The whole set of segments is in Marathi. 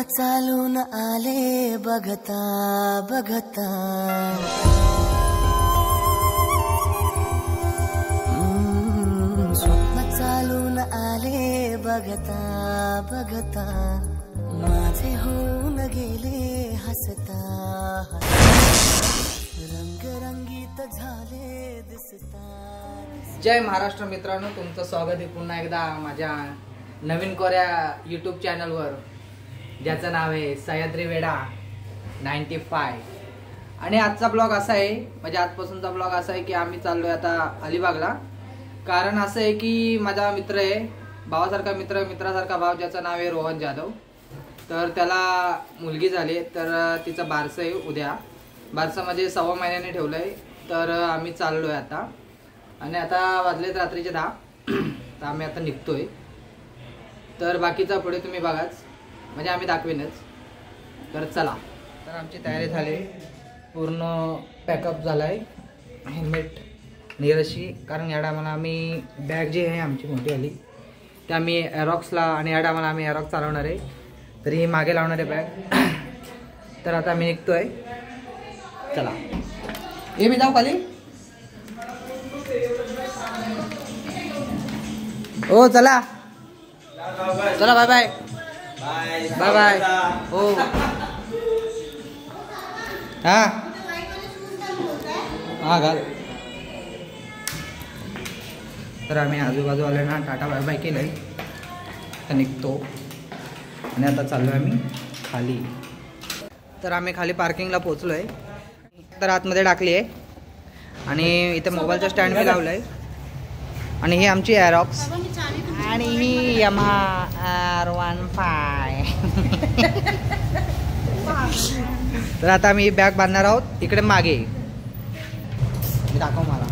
चालून आले बघता बघता, स्वप्न चालून आले बघता बघता, माझे होऊन गेले हसता रंगरंगीत झाले दिसता। जय महाराष्ट्र मित्रांनो, तुमचं स्वागत आहे पुन्हा एकदा माझ्या नवीन कोऱ्या यूट्यूब चॅनलवर, ज्याचं नाव आहे सह्याद्री वेडा 95। आणि आजचा ब्लॉग असा आहे, म्हणजे आजपासूनचा ब्लॉग असा आहे की आम्ही चाललोय आता अलिबागला। कारण असं आहे की माझा मित्र आहे, भावासारखा मित्र, मित्रासारखा भाव, ज्याचं नाव आहे रोहन जाधव। तर त्याला मुलगी झाली, तर तिचं बारसं आहे उद्या। बारसं म्हणजे 6 महिन्याने ठेवलंय। तर आम्ही चाललोय आता, आणि आता वाजलेत रात्रीचे 10। तर आम्ही आता निघतोय। तर बाकीचा पुढे तुम्ही बघाच, म्हणजे आम्ही दाखवेनच। तर चला, तर आमची तयारी झाली, पूर्ण पॅकअप झालाय, हेल्मेट निरशी। कारण या टायमाला आम्ही बॅग जी आहे आमची मोठी आली, ते आम्ही एरॉक्सला, आणि या टायमाला आम्ही एरॉक्स चालवणार आहे, तरी मागे लावणार आहे बॅग। तर आता आम्ही निघतोय, चला। ये मी जाऊ खाली, हो चला चला, बाय बाय बाय बाय। हो हा हा घाल। तर आम्ही आजूबाजूवाल्यांना टाटा बाय बाय केलंय, तर निघतो, आणि आता चाललो आम्ही खाली। तर आम्ही खाली पार्किंगला पोहोचलोय, तर आतमध्ये टाकली आहे, आणि इथे मोबाईलचा स्टँड मी लावलाय, आणि ही आमची एरॉक्स, आणि ही यमाहा R15। तर आता आम्ही बॅग बांधणार आहोत इकडे मागे, दाखव मला।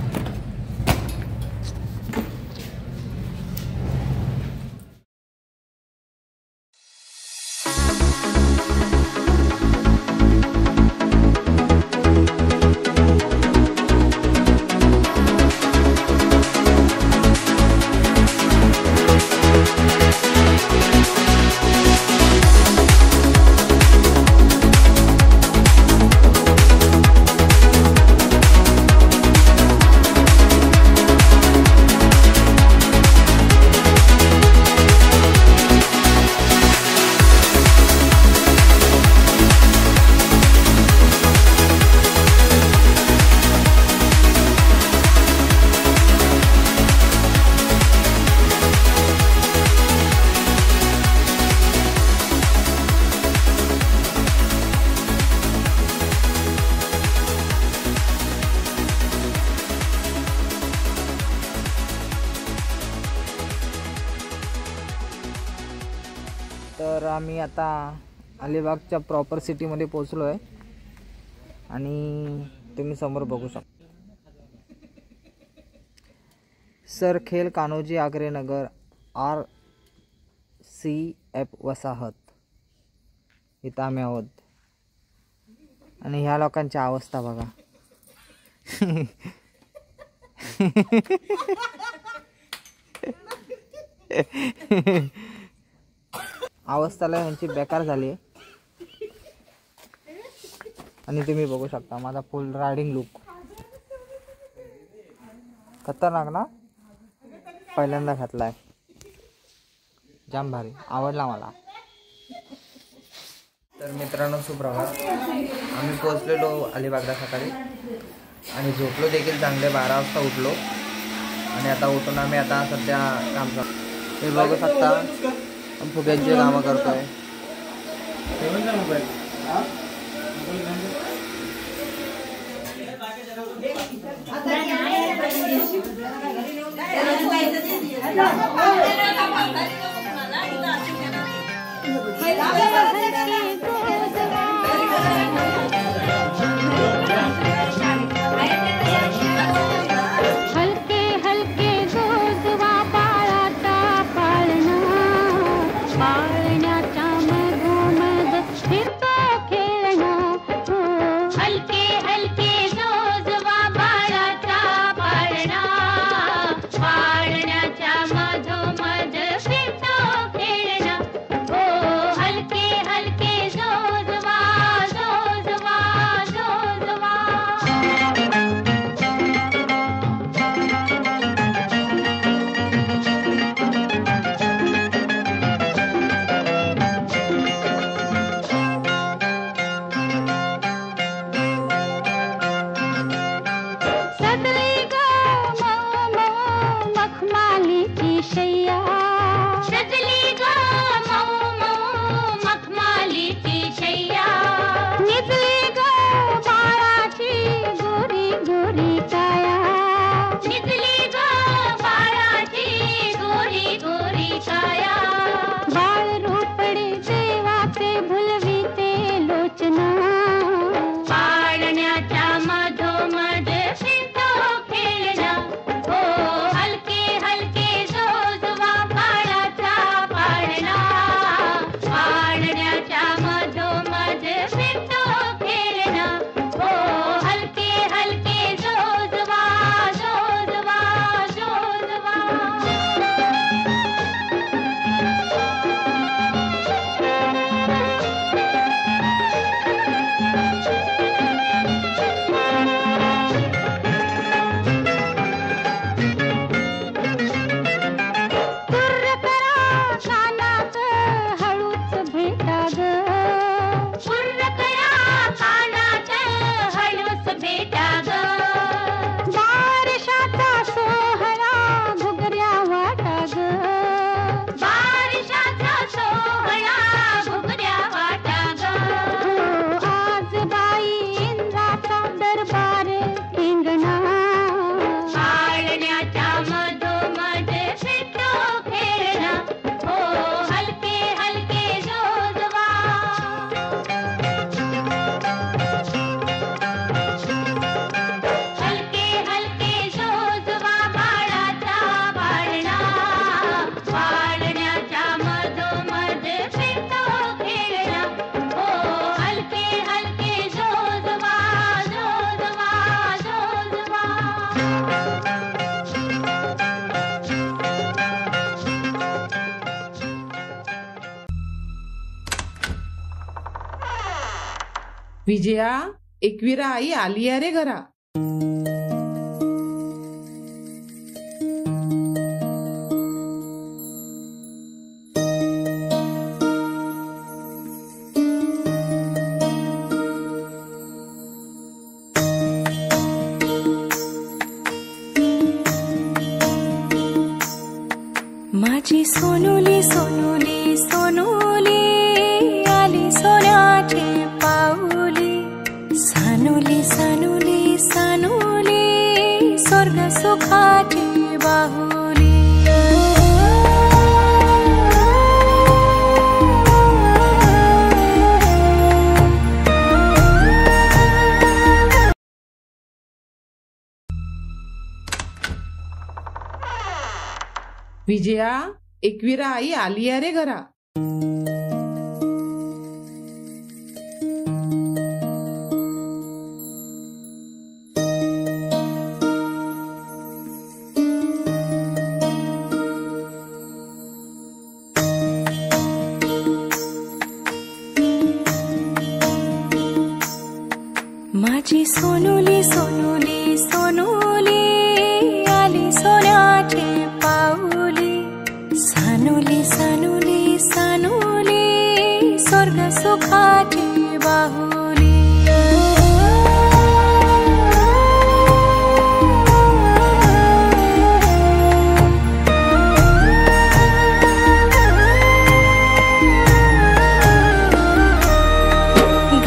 तर आम्ही आता अलिबागच्या प्रॉपर सिटीमध्ये पोहोचलो आहे, आणि तुम्ही समोर बघू शकता सरखेल कान्होजी आगरे नगर RCF वसाहत, इथं आम्ही आहोत। आणि ह्या लोकांची अवस्था बघा। अवस्थाला यांची बेकार झाली, आणि तुम्ही बघू शकता माझा फुल रायडिंग लुक, खतरनाक ना, पहिल्यांदा घातलाय, जाम भारी, आवडला मला। तर मित्रांनो सुप्रभात, आम्ही पोहोचलेलो अलिबागला सकाळी, आणि झोपलो देखील चांगले, 12 वाजता उठलो, आणि आता उठून आम्ही आता सध्या काम करतो। तुम्ही बघू शकता फुग्यांची कामं करतोय। हलके हलके रचना पाळण्याच्या मधोमध फिरतो खेळणा हो हलके हलके जोजवा बाळाचा पाळणा पाळण्याच्या मधोमध फिरतो खेळणा हो हलके हलके जोजवा जोजवा जोजवा कुर्र करा कानात हळूच भेटा ग कुर्र करा कानात हळूच भेटा ग बारशाचा सोहळा घुगऱ्या वाटा ग बारशाचा सोहळा घुगऱ्या वाटा ग आज बाई इंद्राचा दरबार ठिंगणा पाळण्याच्या मधोमध फिरतो खेळणा हो हलके हलके जोजवा हलके हलके जोजवा बाळाचा पाळणा पाळण्याच्या मधोमध फिरतो खेळणा हो हलके हलके जोजवा जोजवा जोजवा विजया एकविरा आई आली रे घरा. माझी सोनुली सोनुली सोनुली आली सोन्याची पाऊली सानुली सानुली सानुली स्वर्ग सुखाची बाहुली विजया एकविरा आई आली रे घरा. माझी सोनुली सोनुली सोनुली आली सोन्याची पाऊली सानुली सानुली सानुली स्वर्ग सुखाची बाहुली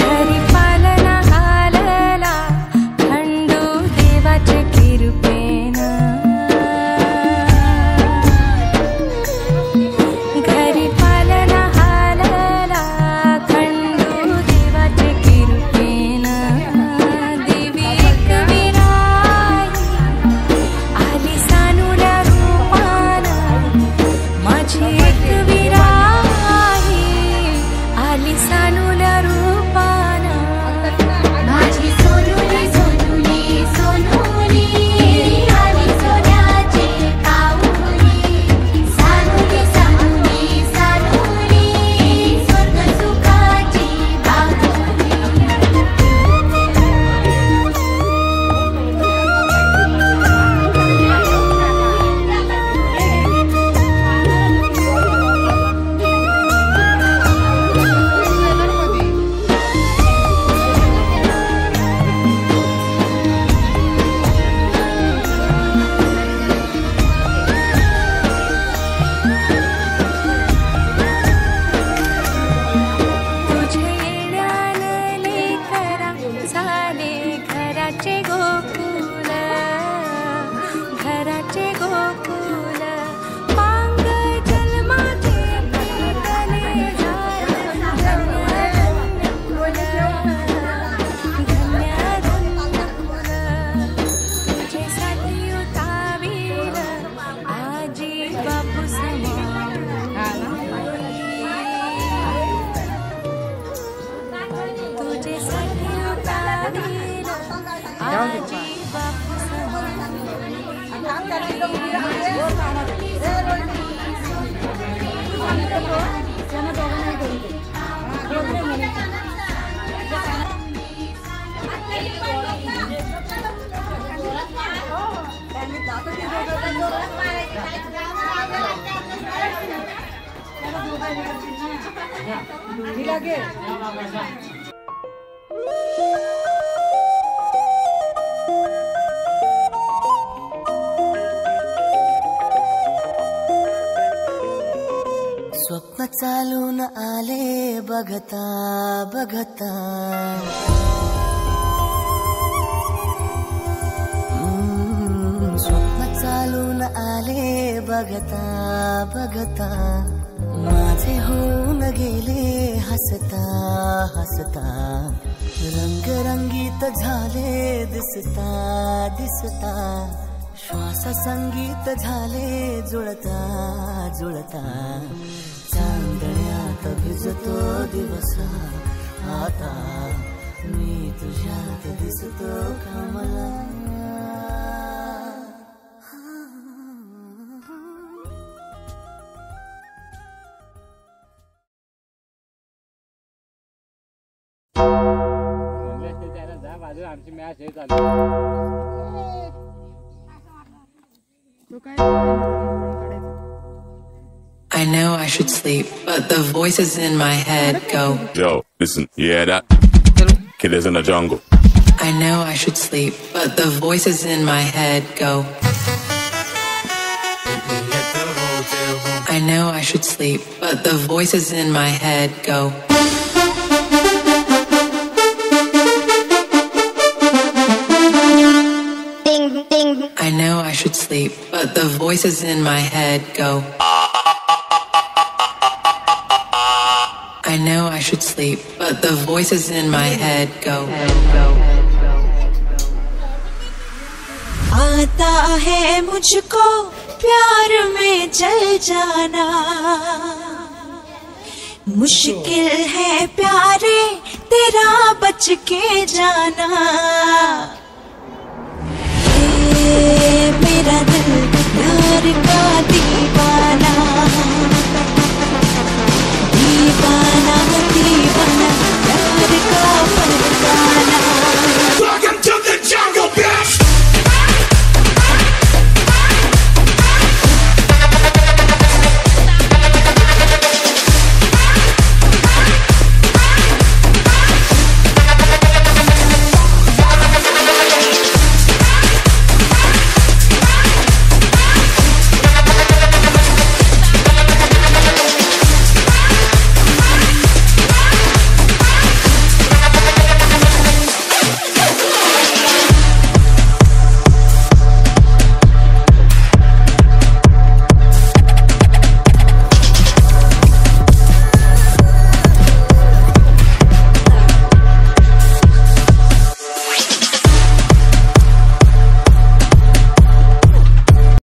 घरी पालना हालला खंडू देवाचे कृपेना घरी पालना हालला खंडू स्वप्न चालून आले बघता बघता स्वप्न चालून आले बघता बघता माझे होऊन गेले हसता हसता रंगरंगीत झाले दिसता दिसता श्वास संगीत झाले जुळता जुळता चांदण्यात भिजतो दिवस आता मी तुझ्यात दिसतो कमला आमची मॅच हे चालू I know I should sleep, but the voices in my head go. Yo, listen, you hear that? Killers in the jungle. I know I should sleep, but the voices in my head go. I know I should sleep, but the voices in my head go. I know I should sleep, but the voices in my head go. I know I should sleep, but the voices in my head go. आता है मुझको प्यार में जल जाना, मुश्किल है प्यारे तेरा बच के जाना। मेरा दिल प्यार का